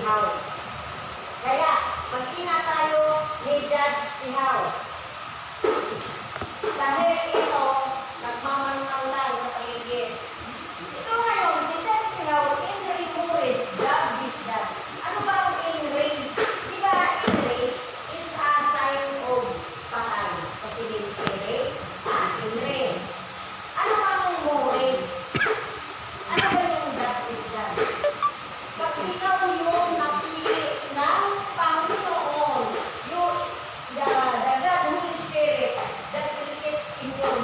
ihaw. Kaya, magkina tayo ni Judge Ihaw. Dahil ito, nagmamanang lang sa paligid. Ito ngayon, si Judge Ihaw, Henry Morris, God is God. Ano ba ang Henry? Di ba Henry is a sign of patay? Kasi Henry, Henry. Ano ba ang Morris? Ano ba yung God is God? Pag ikaw yung napili ng Panginoon, yung the God Holy Spirit that will get in your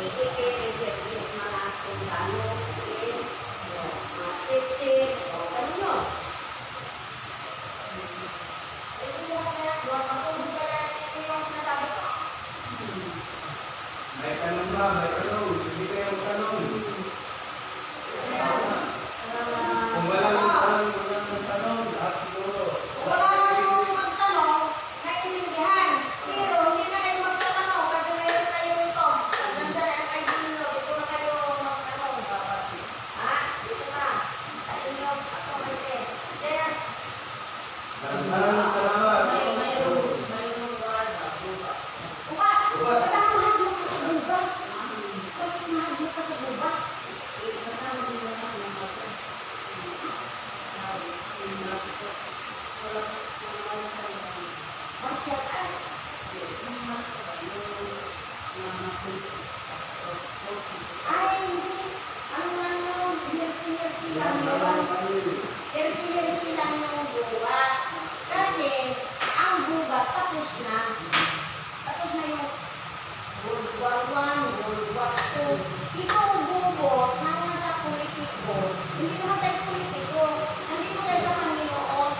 Ikikiris, mga sundalo, is, mga kitchen, o ano yun? Ito yung kaya, buwan matulog ka lang, ito yung sinasabi ko. May tanong ba? May tanong. Hindi kayo tanong. Kung walang tanong, walang tanong. Lahat siguro. Wala nang magtanong, naiintindihan. Pero hindi na kayo magtatanong kasi meron kayo ito. Nandiyan ang ID nyo, dito na kayo magtanong. Ha? Dito na. Sa inyo, ako kasi. Sir, Maraming salamat. buka! Patamahan mo ka sa buba. Patamahan mo ka sa buba. Kasama din mo na ng mga masyadaan. Ay, hindi. Ano lang yun? Yersi-yersi lang yun. Yersi-yersi lang yung bubat. Kasi, ang bubat tapos na. Tapos na yung World War I, World War II. Ikaw bubot na nasa politiko. Hindi naman tayo politiko. Nandito tayo sa Panginoon.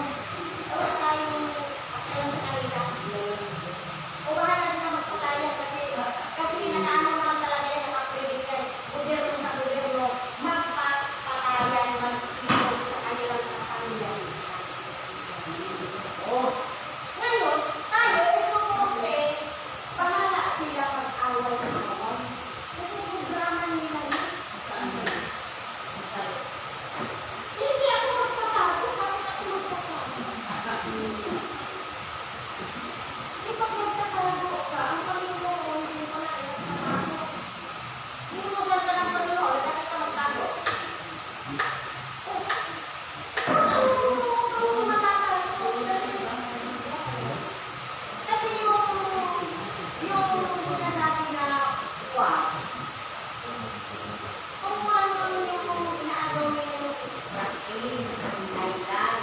Wala tayong alam sa kanila. O bahala sila magpataya kasi nakaano naman talaga yan, nakapredict yan. Gobyerno sa gobyerno, magpapatayan, mag-ikot sa kanilang kapamilya. Oh. Ngayon, tayo, sumunte, bahala sila mag-away ng noon. Kasi programa nila yun. Hindi ako magpatago, bakit ako magpatago? Di pag magtatago ka, ang Panginoon, hindi ko na nagtatago. Inuusan ka ng Panginoon, bakit ka magtago? Kung matatago, kasi yung sinasabi na wow, kung ano yung inaagaw nila yung strategy, ang dahilan,